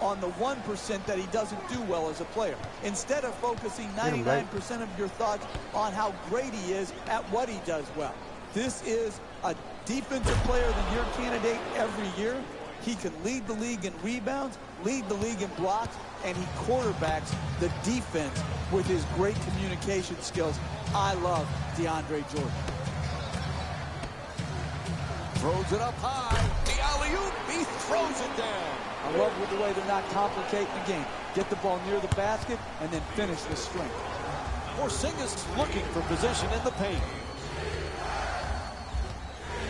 on the 1% that he doesn't do well as a player. Instead of focusing 99% of your thoughts on how great he is at what he does well. This is a defensive player of the year candidate every year. He can lead the league in rebounds, lead the league in blocks, and he quarterbacks the defense with his great communication skills. I love DeAndre Jordan. Throws it up high. The alley-oop. He throws it down. I love the way they're not complicating the game. Get the ball near the basket and then finish the string. Porzingis looking for position in the paint.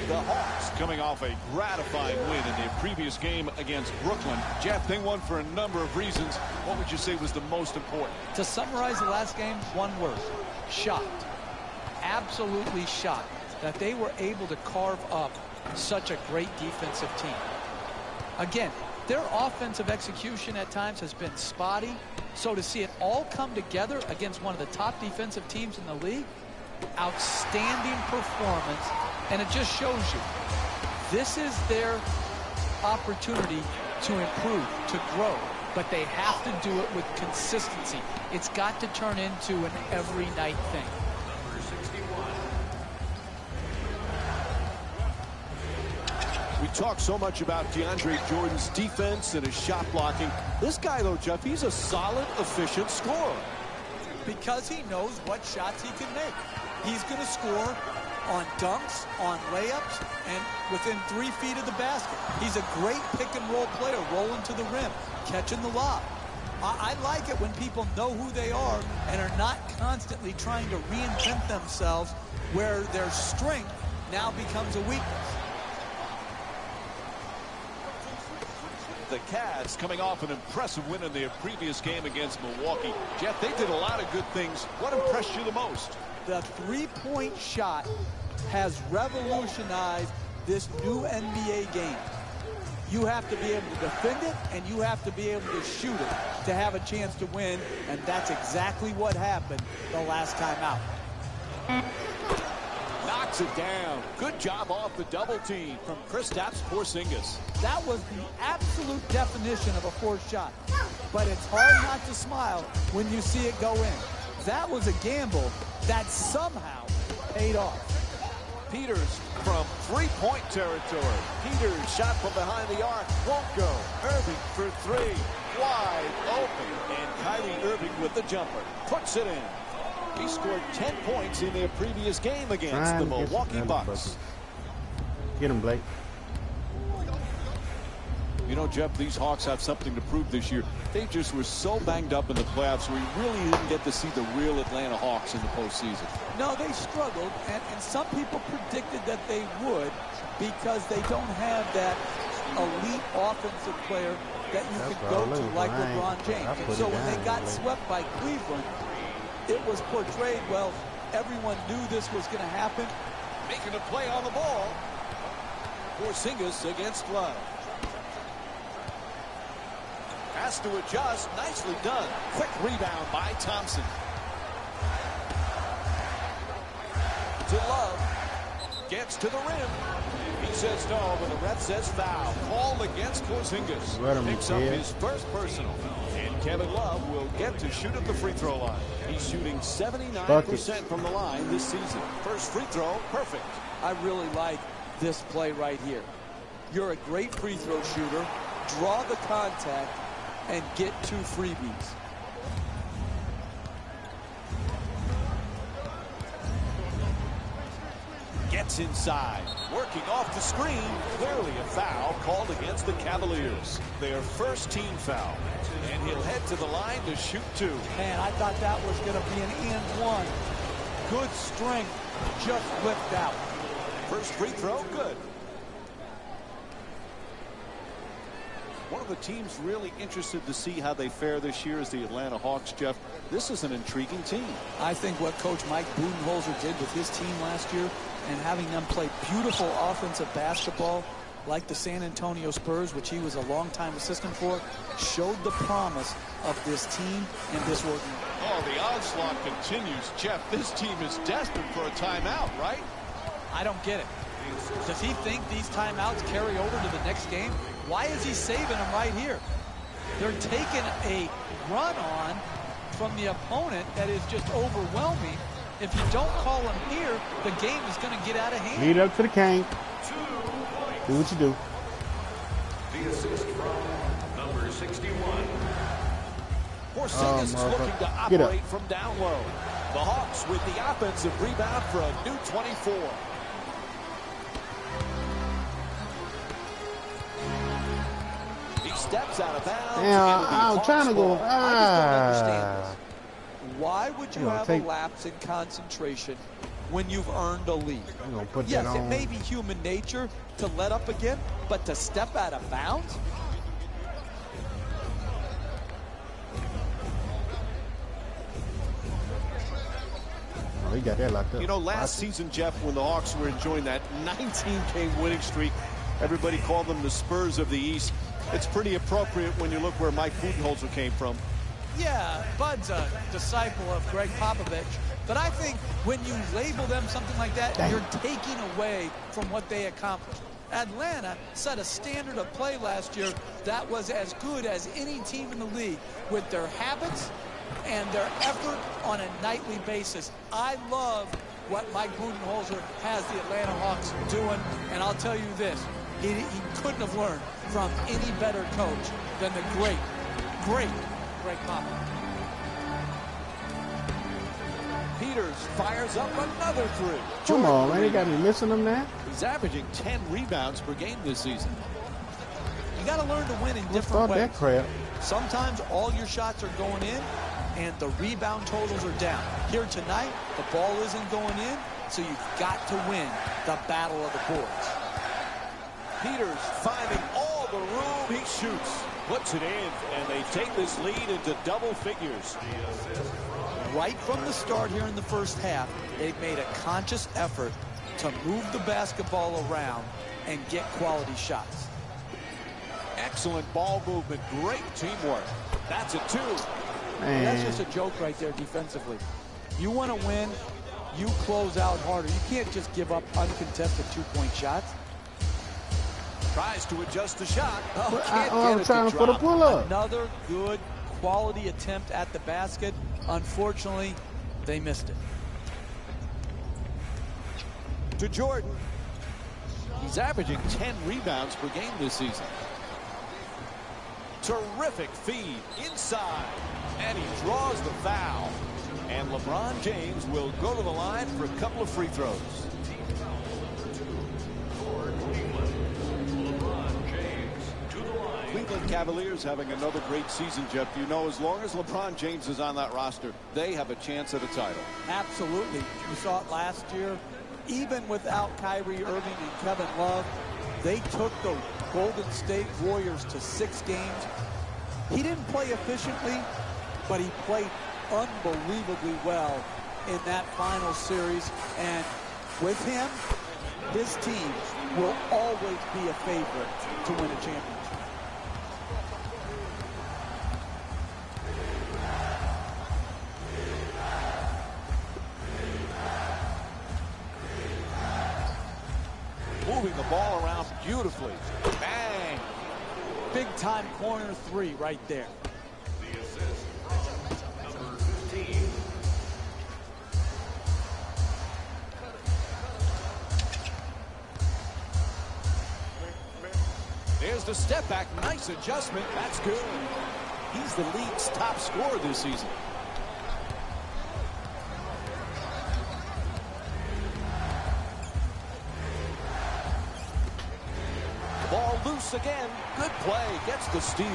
The Hawks coming off a gratifying win in their previous game against Brooklyn. Jeff, they won for a number of reasons. What would you say was the most important? To summarize the last game, one word: shocked. Absolutely shocked that they were able to carve up such a great defensive team. Again, their offensive execution at times has been spotty, so to see it all come together against one of the top defensive teams in the league, outstanding performance, and it just shows you this is their opportunity to improve, to grow, but they have to do it with consistency. It's got to turn into an every night thing. We talk so much about DeAndre Jordan's defense and his shot blocking. This guy, though, Jeff, he's a solid, efficient scorer. Because he knows what shots he can make. He's going to score on dunks, on layups, and within 3 feet of the basket. He's a great pick-and-roll player, rolling to the rim, catching the lob. I like it when people know who they are and are not constantly trying to reinvent themselves where their strength now becomes a weakness. The Cavs coming off an impressive win in their previous game against Milwaukee. Jeff, they did a lot of good things. What impressed you the most? The three-point shot has revolutionized this new NBA game. You have to be able to defend it, and you have to be able to shoot it to have a chance to win, and that's exactly what happened the last time out. Knocks it down. Good job off the double team from Kristaps Porzingis. That was the absolute definition of a forced shot. But it's hard not to smile when you see it go in. That was a gamble that somehow paid off. Peters from three-point territory. Peters shot from behind the arc. Won't go. Irving for three. Wide open. And Kyrie Irving with the jumper. Puts it in. He scored 10 points in their previous game against the Milwaukee Bucks. Get him, Blake. You know, Jeff, these Hawks have something to prove this year. They just were so banged up in the playoffs, we really didn't get to see the real Atlanta Hawks in the postseason. No, they struggled, and some people predicted that they would because they don't have that elite offensive player that you could go to like LeBron James. And so when they got swept by Cleveland, it was portrayed, well, everyone knew this was going to happen. Making a play on the ball. Porzingis against Love. Has to adjust. Nicely done. Quick rebound by Thompson. To Love. Gets to the rim. He says no, but the ref says foul. Called against Porzingis. Picks up his first personal. And Kevin Love will get to shoot at the free throw line. He's shooting 79% from the line this season. First free throw, perfect. I really like this play right here. You're a great free throw shooter. Draw the contact and get 2 freebies. Gets inside. Working off the screen. Clearly a foul called against the Cavaliers. Their first team foul. And he'll head to the line to shoot 2. Man, I thought that was going to be an and one. Good strength. Just whipped out. First free throw, good. One of the teams really interested to see how they fare this year is the Atlanta Hawks, Jeff. This is an intriguing team. I think what Coach Mike Budenholzer did with his team last year and having them play beautiful offensive basketball like the San Antonio Spurs, which he was a longtime assistant for, showed the promise of this team and this organization. Oh, the onslaught continues. Jeff, this team is desperate for a timeout, right? I don't get it. Does he think these timeouts carry over to the next game? Why is he saving them right here? They're taking a run on from the opponent that is just overwhelming. If you don't call them here, the game is going to get out of hand. Lead up to the cane. Do what you do. The assist from number 61. Porzingis looking to operate from down low. The Hawks with the offensive rebound for a new 24. He steps out of bounds. Yeah, I'm trying to go. I just don't understand this. Why would you have a lapse in concentration when you've earned a lead? Yes, it may be human nature to let up again, but to step out of bounds? Oh, he got that locked up. You know, last season, Jeff, when the Hawks were enjoying that 19-game winning streak, everybody called them the Spurs of the East. It's pretty appropriate when you look where Mike Budenholzer came from. Yeah, Bud's a disciple of Greg Popovich, but I think when you label them something like that, you're taking away from what they accomplished. Atlanta set a standard of play last year that was as good as any team in the league with their habits and their effort on a nightly basis. I love what Mike Budenholzer has the Atlanta Hawks doing, and I'll tell you this, he couldn't have learned from any better coach than the great Greg Popovich. Peters fires up another three. Come on, man. They got me missing them now. He's averaging 10 rebounds per game this season. You got to learn to win in different ways. That crap. Sometimes all your shots are going in and the rebound totals are down. Here tonight, the ball isn't going in, so you've got to win the battle of the boards. Peters finding all the room. He shoots, puts it in, and they take this lead into double figures. Right from the start here in the first half, they've made a conscious effort to move the basketball around and get quality shots. Excellent ball movement, great teamwork. That's a two. Man. That's just a joke right there defensively. You want to win, you close out harder. You can't just give up uncontested two-point shots. Tries to adjust the shot. I'm trying for the pull-up. Another good quality attempt at the basket. Unfortunately, they missed it. To Jordan. He's averaging 10 rebounds per game this season. Terrific feed inside. And he draws the foul. And LeBron James will go to the line for a couple of free throws. Cleveland Cavaliers having another great season, Jeff. You know, as long as LeBron James is on that roster, they have a chance at a title. Absolutely. You saw it last year. Even without Kyrie Irving and Kevin Love, they took the Golden State Warriors to 6 games. He didn't play efficiently, but he played unbelievably well in that final series. And with him, this team will always be a favorite to win a championship. Moving the ball around beautifully. Bang! Big time corner three right there. The assist from number 15. There's the step back. Nice adjustment. That's good. He's the league's top scorer this season. Ball loose again. Good play. Gets the steal.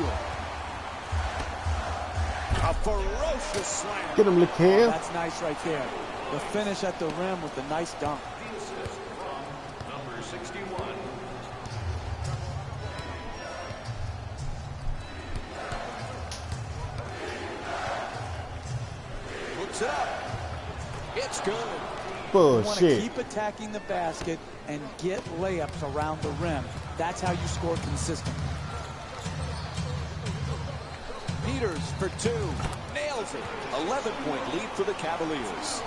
A ferocious slam. Get him, LeCaire. That's nice right there. The finish at the rim with the nice dunk. The assist from number 61. Puts it up. It's good. You want to Bullshit. keep attacking the basket and get layups around the rim. That's how you score consistently. Peters for 2. Nails it. 11-point lead for the Cavaliers.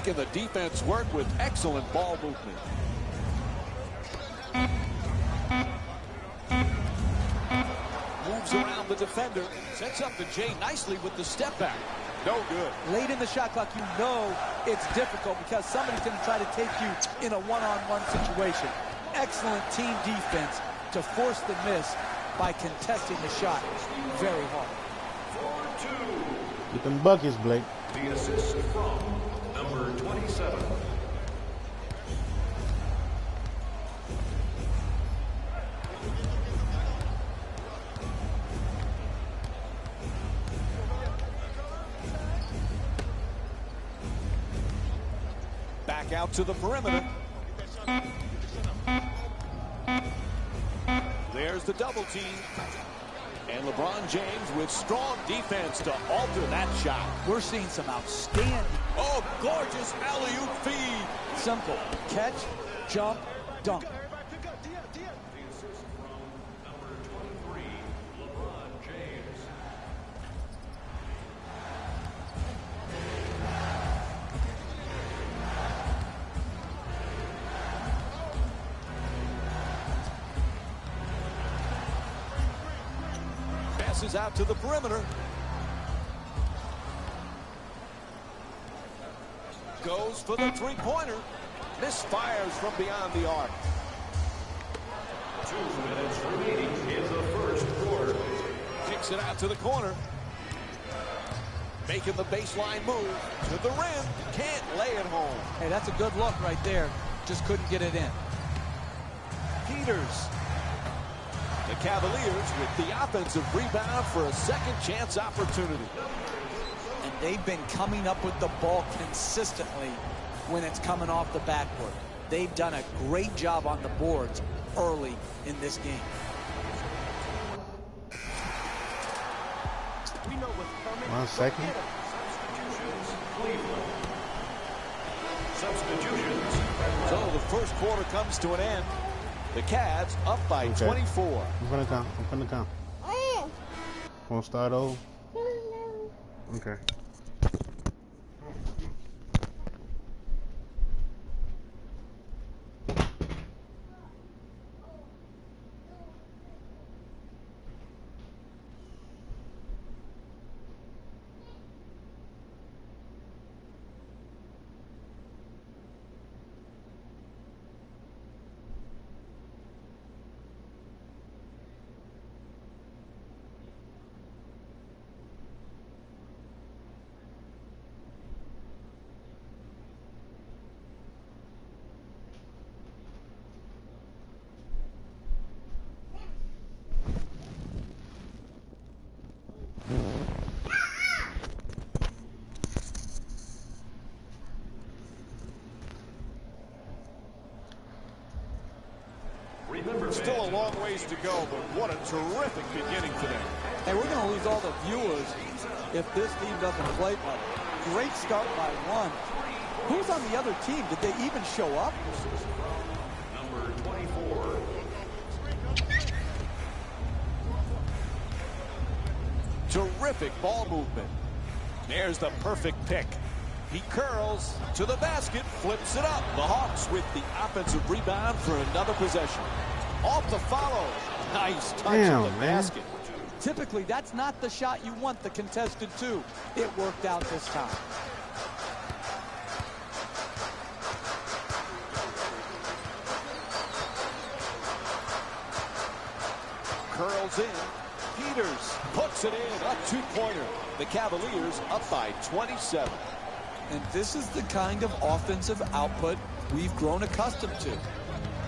making the defense work with excellent ball movement. Moves around the defender. Sets up the Jay nicely with the step back. No good. Late in the shot clock, you know it's difficult because somebody's going to try to take you in a one-on-one situation. Excellent team defense to force the miss by contesting the shot very hard. Get them buckets, Blake. The assist from number 27. Back out to the perimeter. There's the double team. And LeBron James with strong defense to alter that shot. We're seeing some outstanding. Oh, gorgeous alley-oop feed. Simple. Catch, jump, dunk. The assist from number 23, LeBron James. Passes out to the perimeter. Goes for the three-pointer. Misfires from beyond the arc. 2 minutes remaining in the first quarter. Kicks it out to the corner. Making the baseline move to the rim. Can't lay it home. Hey, that's a good look right there. Just couldn't get it in. Peters. The Cavaliers with the offensive rebound for a second chance opportunity. And they've been coming up with the ball consistently when it's coming off the backboard. They've done a great job on the boards early in this game. 1 second. Substitutions. So the first quarter comes to an end. The Cavs up by 24. I'm gonna come. Wanna start over? Okay. Still a long ways to go, but what a terrific beginning for them. Hey, we're going to lose all the viewers if this team doesn't play well. Great start by one. Who's on the other team? Did they even show up? Number 24. Terrific ball movement. There's the perfect pick. He curls to the basket, flips it up. The Hawks with the offensive rebound for another possession. Off the follow. Nice touch of the basket. Typically, that's not the shot you want, the contested two. It worked out this time. Curls in. Peters puts it in. A two-pointer. The Cavaliers up by 27. And this is the kind of offensive output we've grown accustomed to.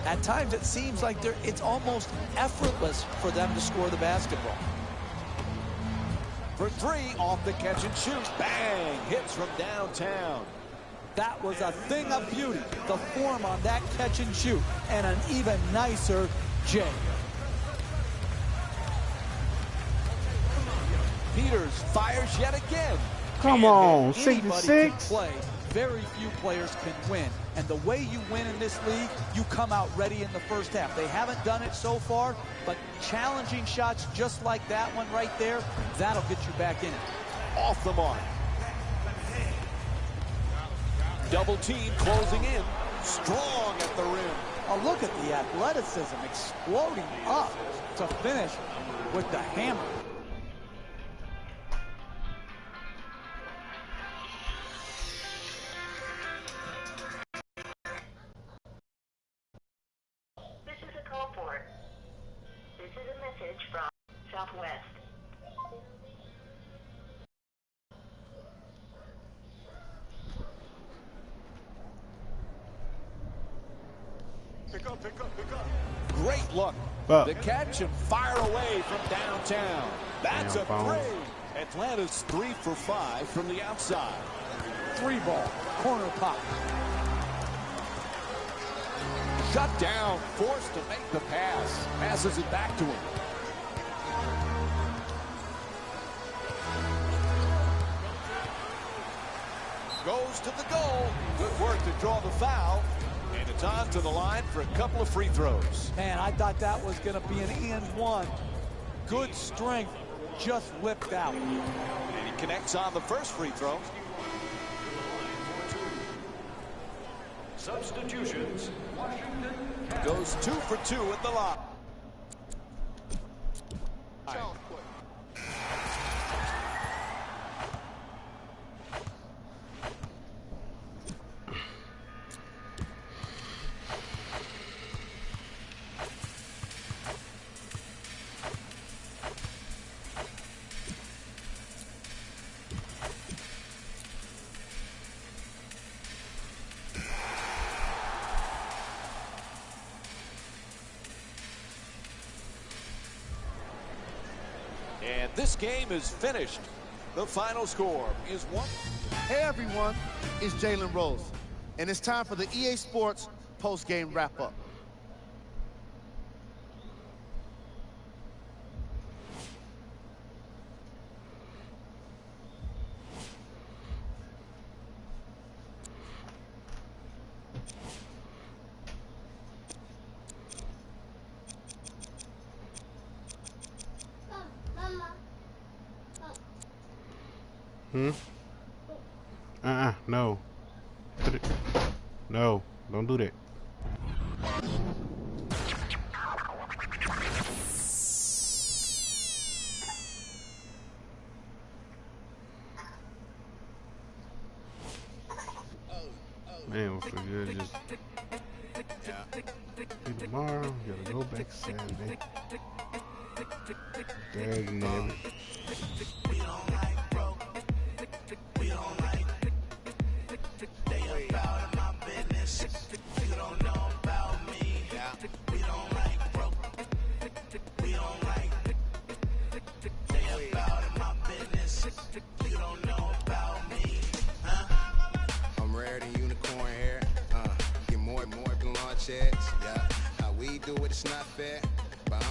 At times, it seems like it's almost effortless for them to score the basketball. For three, off the catch and shoot. Bang! Hits from downtown. That was a thing of beauty. The form on that catch and shoot. And an even nicer Jay. Peters fires yet again. Come on, Anybody 66. can play. Very few players can win. And the way you win in this league, you come out ready in the first half. They haven't done it so far, but challenging shots just like that one right there, that'll get you back in it. Off the mark. Double team closing in. Strong at the rim. Oh, look at the athleticism exploding up to finish with the hammer. This is a call for. This is a message from Southwest. Pick up, pick up, pick up. Great look. Up. The catch and fire away from downtown. That's a three. Atlanta's 3 for 5 from the outside. 3-ball, corner pop. Shut down, forced to make the pass. Passes it back to him. Goes to the goal. Good work to draw the foul. And it's on to the line for a couple of free throws. Man, I thought that was going to be an and one. Good strength, just whipped out. And he connects on the first free throw. Substitutions. Washington Goes 2 for 2 at the line. And this game is finished. The final score is 1. Hey everyone, it's Jalen Rose, and it's time for the EA Sports post-game wrap-up. No. No, don't do that. Man, we're pretty good. Just tomorrow, gotta go back Saturday. Dang, yeah, how we do it, it's not fair, but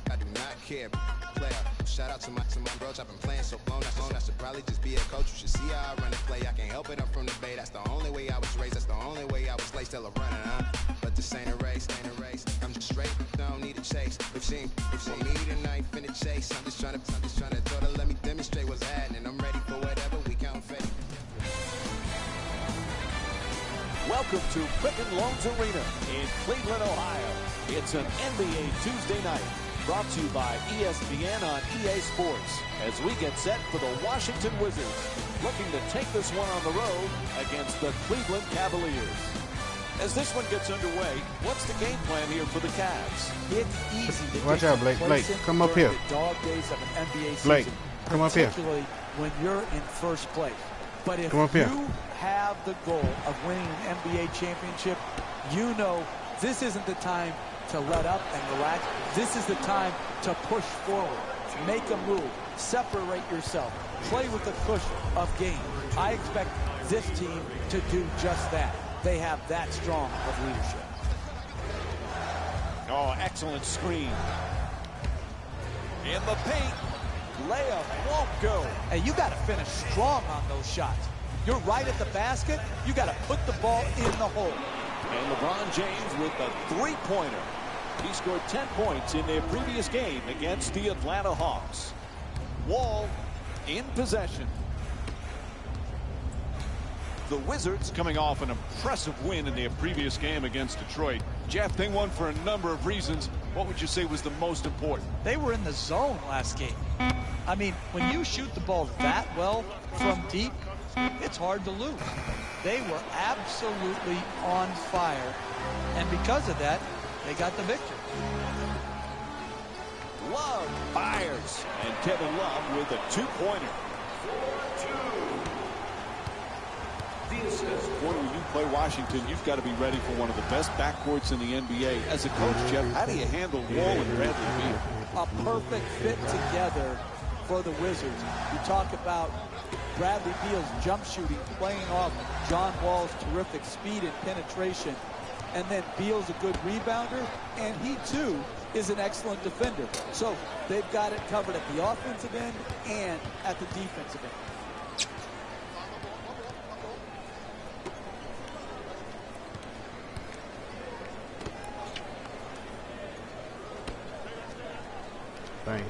I do not care. Player, shout out to my bros. I've been playing so long, I should probably just be a coach. You should see how I run the play. I can't help it, I'm from the Bay. That's the only way I was raised. That's the only way I was laced. Still a running, huh? But this ain't a race, I'm just straight. I don't need a chase. If she me tonight, finna chase. I'm just trying to tell her, let me demonstrate what's happening. I'm ready for whatever we count fate. Welcome to Quicken Loans Arena in Cleveland, Ohio. It's an NBA Tuesday night brought to you by ESPN on EA Sports as we get set for the Washington Wizards, looking to take this one on the road against the Cleveland Cavaliers. As this one gets underway, what's the game plan here for the Cavs? It's easy to watch out, Blake. Blake, come up here. The dog days of an NBA season, Blake, come up here. particularly when you're in first place. But if Come up here. you have the goal of winning an NBA championship, you know this isn't the time to let up and relax. This is the time to push forward, make a move, separate yourself, play with the push of game. I expect this team to do just that. They have that strong of leadership. Oh, excellent screen. In the paint. Layup won't go. Hey, you got to finish strong on those shots. You're right at the basket. You got to put the ball in the hole. And LeBron James with a three-pointer. He scored 10 points in their previous game against the Atlanta Hawks. Wall in possession. The Wizards coming off an impressive win in their previous game against Detroit. Jeff, they won for a number of reasons. What would you say was the most important? They were in the zone last game. I mean, when you shoot the ball that well from deep, it's hard to lose. They were absolutely on fire, and because of that, they got the victory. Love fires, and Kevin Love with a two-pointer. Boy, when you play Washington, you've got to be ready for one of the best backcourts in the NBA. As a coach, Jeff, how do you handle Wall and Bradley Beal? A perfect fit together for the Wizards. You talk about Bradley Beal's jump shooting, playing off John Wall's terrific speed and penetration. And then Beal's a good rebounder, and he, too, is an excellent defender. So they've got it covered at the offensive end and at the defensive end. Thanks.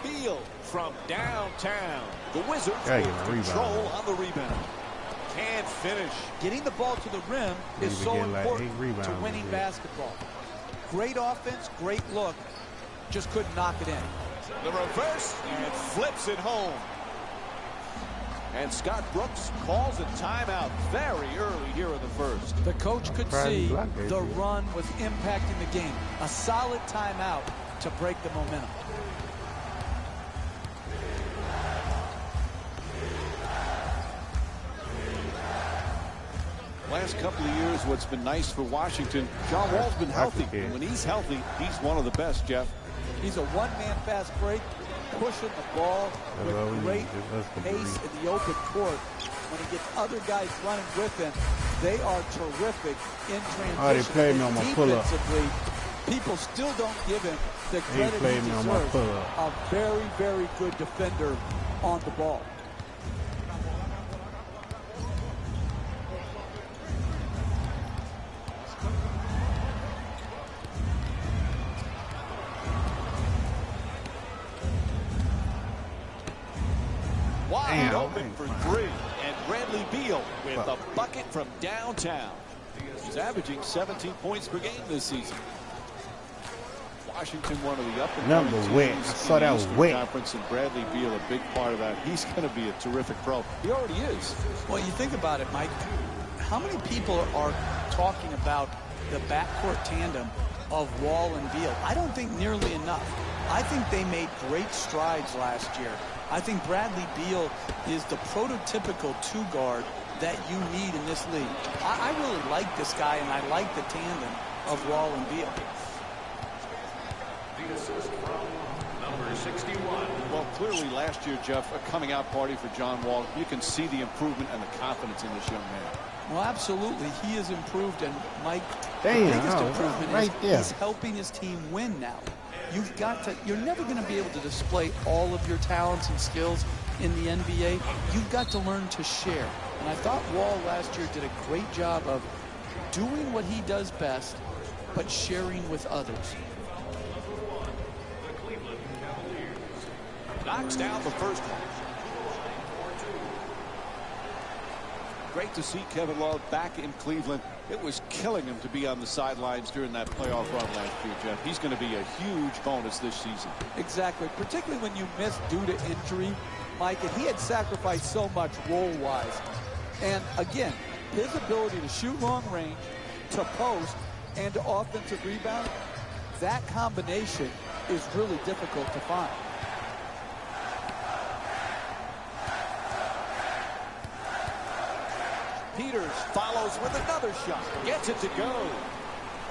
Beal from downtown. The Wizards Yeah, with control rebound. on the rebound. Can't finish. Getting the ball to the rim is Even so get like important 8 rebounds to winning this year. basketball. Great offense, great look, just couldn't knock it in. The reverse and flips it home. And Scott Brooks calls a timeout very early here in the first. The coach could Surprising see block, the basically. run was impacting the game. A solid timeout to break the momentum. Last couple of years, what's been nice for Washington, John Wall's been healthy. kid. When he's healthy, he's one of the best, Jeff. He's a one-man fast break, pushing the ball That's all we with need. great Just us to pace breathe. in the open court. When he gets other guys running with him, they are terrific in transition. Oh, they played me And on my pull-up. defensively, people still don't give him the credit played he me on my deserves. pull-up. A very, very good defender on the ball. Wide Damn. open for three. And Bradley Beal with a bucket from downtown. He's averaging 17 points per game this season. Washington, one of the up-and-coming Number teams wet. I in saw the that was Eastern wet. Conference, and Bradley Beal a big part of that. He's going to be a terrific pro. He already is. Well, you think about it, Mike. How many people are talking about the backcourt tandem of Wall and Beal? I don't think nearly enough. I think they made great strides last year. I think Bradley Beal is the prototypical two-guard that you need in this league. I really like this guy, and I like the tandem of Wall and Beal. The assist from number 61. Well, clearly last year, Jeff, a coming-out party for John Wall. You can see the improvement and the confidence in this young man. Well, absolutely. He has improved, and Mike, Damn, the biggest oh, improvement right is there. he's helping his team win now. You've got to, you're never going to be able to display all of your talents and skills in the NBA. You've got to learn to share. And I thought Wall last year did a great job of doing what he does best, but sharing with others. Knocks down the first one. Great to see Kevin Love back in Cleveland. It was killing him to be on the sidelines during that playoff run last year, Jeff. He's going to be a huge bonus this season. Exactly, particularly when you miss due to injury, Mike, and he had sacrificed so much role-wise. And again, his ability to shoot long range, to post, and to offensive rebound, that combination is really difficult to find. Peters follows with another shot. Gets it to go.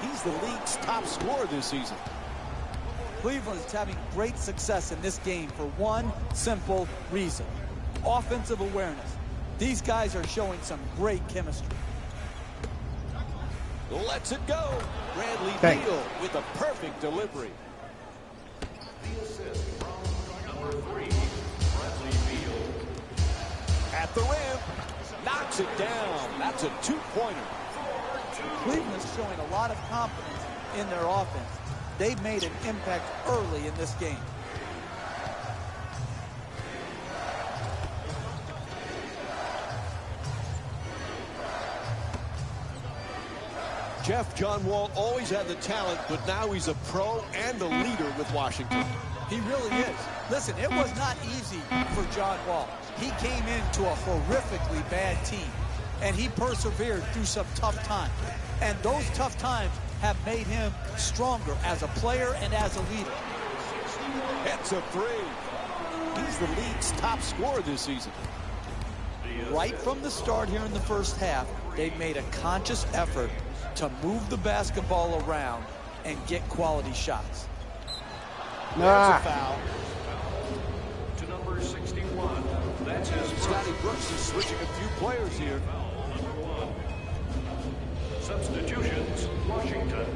He's the league's top scorer this season. Cleveland is having great success in this game for one simple reason: offensive awareness. These guys are showing some great chemistry. Lets it go. Bradley Thanks. Beal with a perfect delivery. The assist from number 3, Bradley Beal. At the rim. Knocks it down. That's a two-pointer. Cleveland is showing a lot of confidence in their offense. They've made an impact early in this game. Jeff, John Wall always had the talent, but now he's a pro and a leader with Washington. He really is. Listen, it was not easy for John Wall. He came into a horrifically bad team, and he persevered through some tough times. And those tough times have made him stronger as a player and as a leader. It's a three. He's the league's top scorer this season. Right from the start here in the first half, they've made a conscious effort to move the basketball around and get quality shots. There's a foul. To number 61. That's his first. Scotty Brooks is switching a few players here. Number 1. Substitutions, Washington.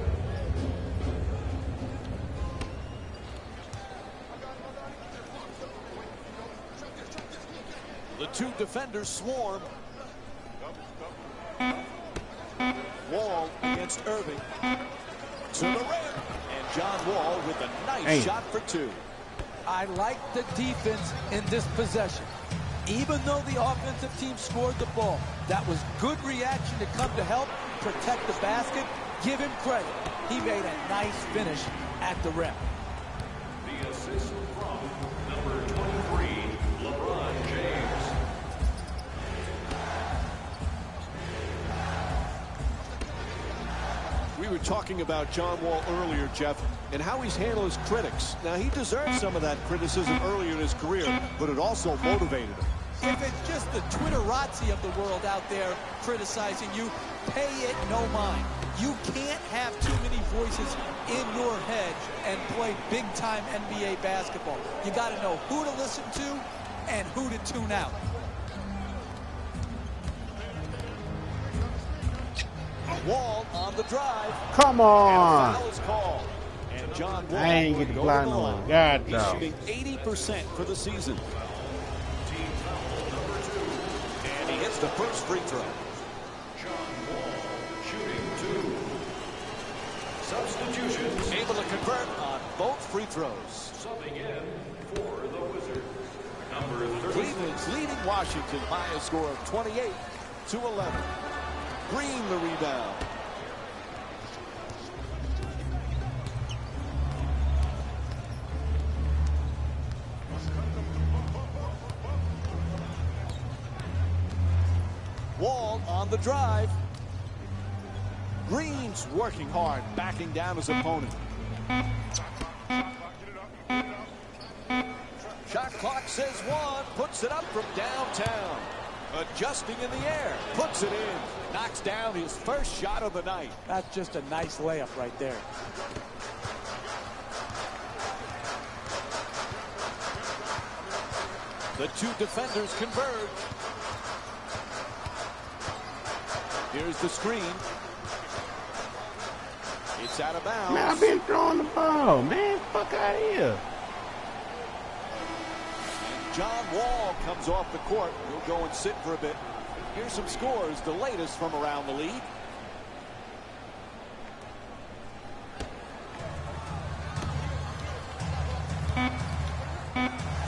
The two defenders swarm. Wall against Irving. To the rim. And John Wall with a nice shot for two. I like the defense in this possession. Even though the offensive team scored the ball, that was good reaction to come to help protect the basket. Give him credit. He made a nice finish at the rim. The assist from number 23, LeBron James. We were talking about John Wall earlier, Jeff, and how he's handled his critics. Now, he deserved some of that criticism earlier in his career, but it also motivated him. If it's just the Twitterazzi of the world out there criticizing you, pay it no mind. You can't have too many voices in your head and play big-time NBA basketball. You got to know who to listen to and who to tune out. Wall on the drive. Come on. And a foul is called. And John Wall I ain't get the blind no one. God, he's no. shooting 80% for the season. And he hits the first free throw. John Wall shooting 2. Substitutions. Able to convert on both free throws. Subbing in for the Wizards. Number 30. Cleveland's leading Washington by a score of 28-11. Green the rebound. Wall on the drive. Green's working hard, backing down his opponent. Shot clock says 1, puts it up from downtown. Adjusting in the air, puts it in, knocks down his first shot of the night. That's just a nice layup right there. The two defenders converge. Here's the screen. It's out of bounds. Man, I've been throwing the ball, man. Fuck out of here. John Wall comes off the court. He'll go and sit for a bit. Here's some scores, the latest from around the league.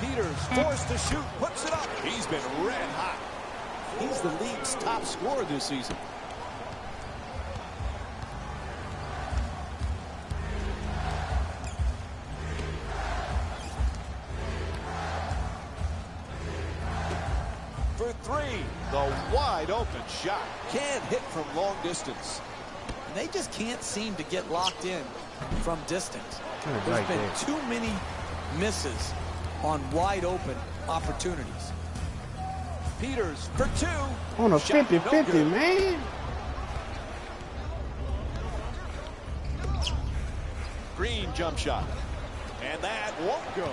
Peters forced to shoot, puts it up. He's been red hot. He's the league's top scorer this season. For three, the wide open shot. Can't hit from long distance. And they just can't seem to get locked in from distance. Right There's been there. too many misses on wide open opportunities. Peters for two. On a Shot no 50-50, good. man. Green jump shot. And that won't go.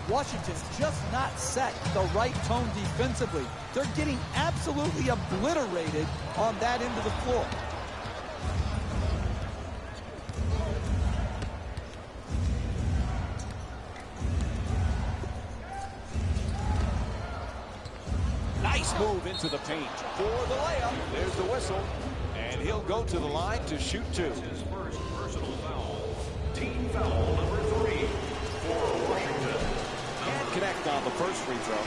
Washington's just not set the right tone defensively. They're getting absolutely obliterated on that end of the floor. Nice move into the paint for the layup. There's the whistle. And he'll go to the line to shoot two. His first personal foul. Team foul number 3 for Washington. Can't connect on the first free throw.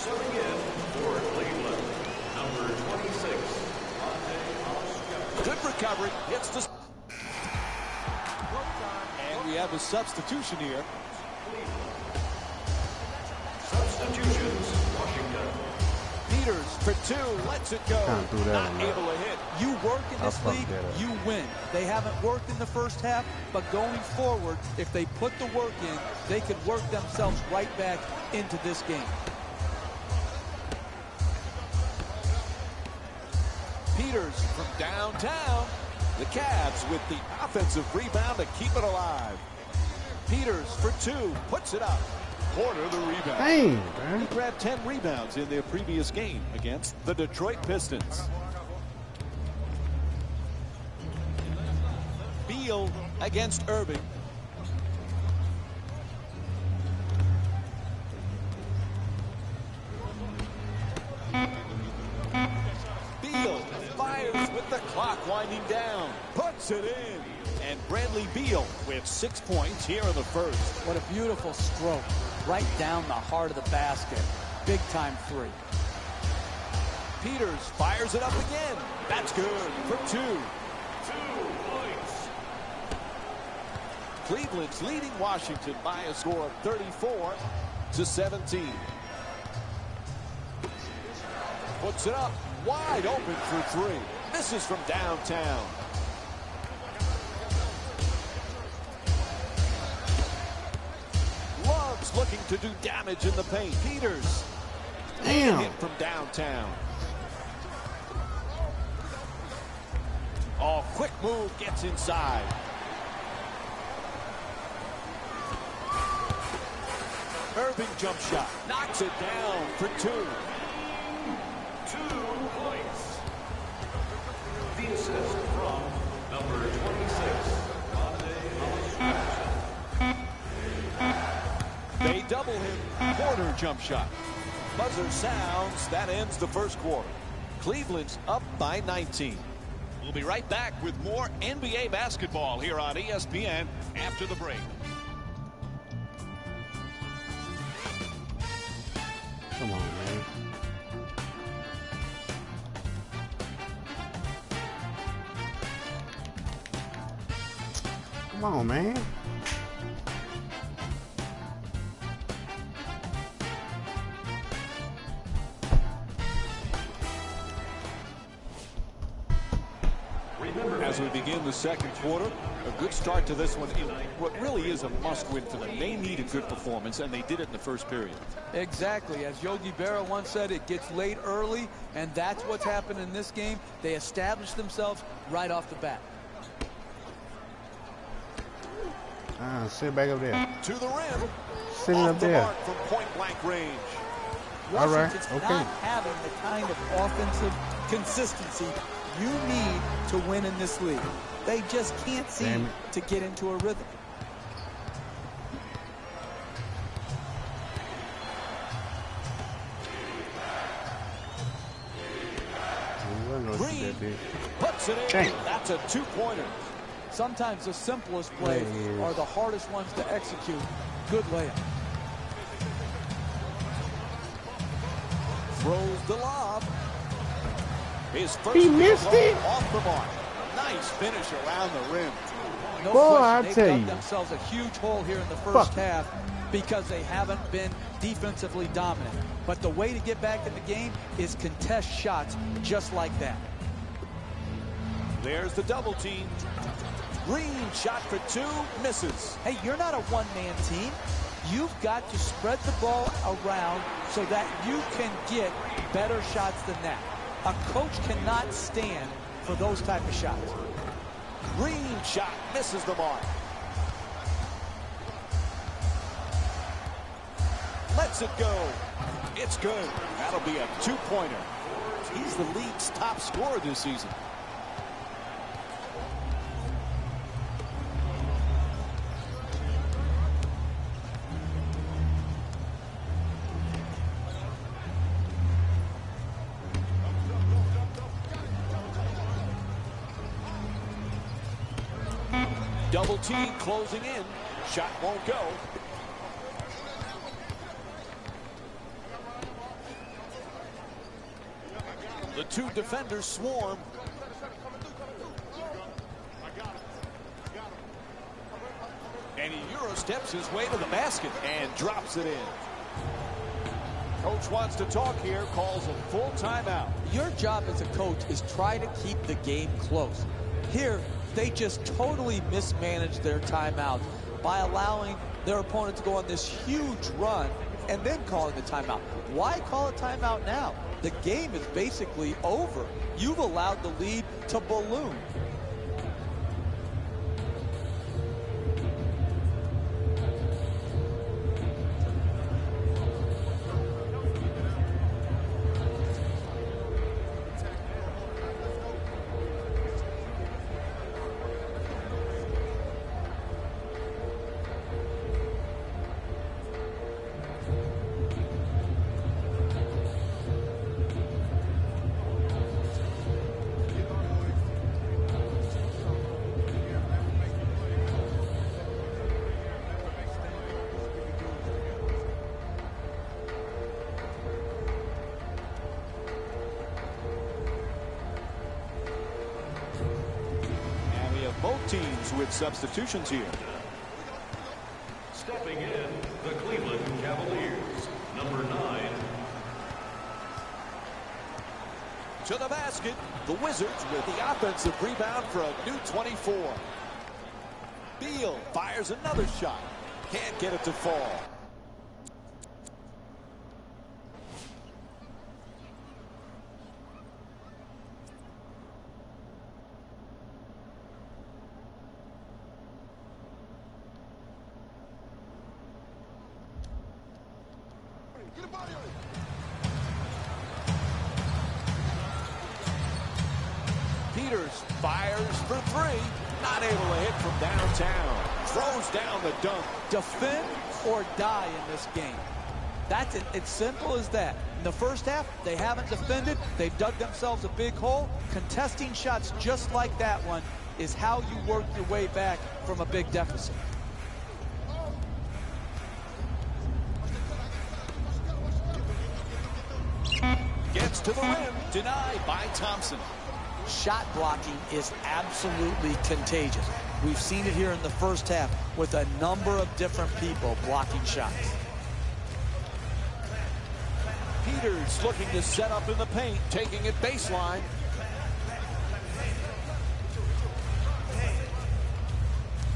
Subbing in for Cleveland, number 26, recovery. Hits the... And we have a substitution here. Substitutions, Washington. Peters for 2, lets it go. Can't do that. Not able to hit. You work in this I'll league, fuck that up. you win. They haven't worked in the first half, but going forward, if they put the work in, they could work themselves right back into this game. Peters from downtown. The Cavs with the offensive rebound to keep it alive. Peters for 2, puts it up. Porter the rebound. Dang, He man. grabbed 10 rebounds in their previous game against the Detroit Pistons. Beal against Irving. Beal fires with the clock winding down. Puts it in. And Bradley Beal with 6 points here in the first. What a beautiful stroke. Right down the heart of the basket. Big time 3. Peters fires it up again. That's good for 2. 2 points. Cleveland's leading Washington by a score of 34-17. Puts it up, wide open for 3. Misses from downtown. Love's looking to do damage in the paint. Peters. Damn. Hit from downtown. Oh, quick move gets inside. Irving jump shot. Knocks it down for 2. 2 points. The assist from number 26, They double him. Porter jump shot. Buzzer sounds. That ends the first quarter. Cleveland's up by 19. We'll be right back with more NBA basketball here on ESPN after the break. Come on, man. Come on, man. As we begin the second quarter, a good start to this one in what really is a must-win for them. They need a good performance, and they did it in the first period. Exactly. As Yogi Berra once said, it gets late early, and that's what's happened in this game. They established themselves right off the bat. Sit back up there. To the rim. Sitting Off up the there. mark from point-blank range. All right. Washington's Okay. not having the kind of offensive consistency you need to win in this league. They just can't Damn seem it. to get into a rhythm. We wasn't gonna shoot that bitch. Puts it in. Dang. That's a 2-pointer. Sometimes the simplest plays There he is. are the hardest ones to execute. Good layup. Throws the lob. His first He field missed goal it. off the mark. Nice finish around the rim. No Boy, question, I they've tell dug you. themselves a huge hole here in the first Fuck. half because they haven't been defensively dominant. But the way to get back in the game is contest shots just like that. There's the double team. Green shot for 2, misses. Hey, you're not a one-man team. You've got to spread the ball around so that you can get better shots than that. A coach cannot stand for those type of shots. Green shot misses the mark. Lets it go. It's good. That'll be a 2-pointer. He's the league's top scorer this season. Double team closing in. Shot won't go. The 2 defenders swarm. And he Euro steps his way to the basket and drops it in. Coach wants to talk here, calls a full timeout. Your job as a coach is try to keep the game close. Here, they just totally mismanaged their timeout by allowing their opponent to go on this huge run and then calling the timeout. Why call a timeout now? The game is basically over. You've allowed the lead to balloon. Both teams with substitutions here. Stepping in, the Cleveland Cavaliers, number 9. To the basket, the Wizards with the offensive rebound for a new 24. Beal fires another shot. Can't get it to fall. Peters fires for three. Not able to hit from downtown. Throws down the dunk. Defend or die in this game. That's it. It's simple as that. In the first half, they haven't defended. They've dug themselves a big hole. Contesting shots just like that one is how you work your way back from a big deficit. Gets to the rim. Denied by Thompson. Shot blocking is absolutely contagious. We've seen it here in the first half with a number of different people blocking shots. Peters looking to set up in the paint, taking it baseline.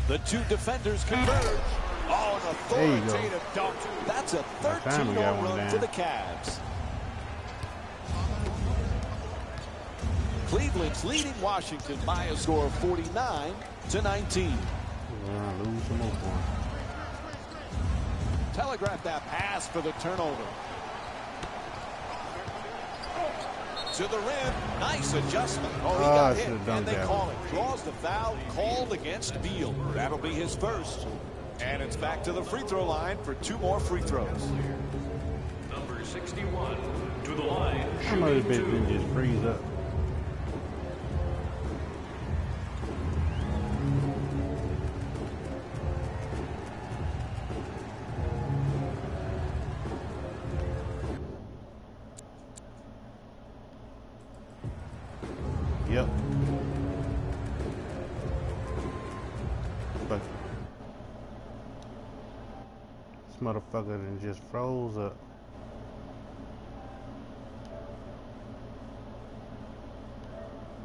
The two defenders converge. Oh, an authoritative dunk. That's a 13-0 run for the Cavs. Cleveland's leading Washington by a score of 49-19. We're gonna lose some more points. Telegraphed that pass for the turnover. To the rim. Nice adjustment. Oh, he got hit, and they call it. Draws the foul called against Beal. That'll be his first. And it's back to the free throw line for two more free throws. Number 61 to the line. Some of this bitch can just freeze up. Yep. But this motherfucker done just froze up.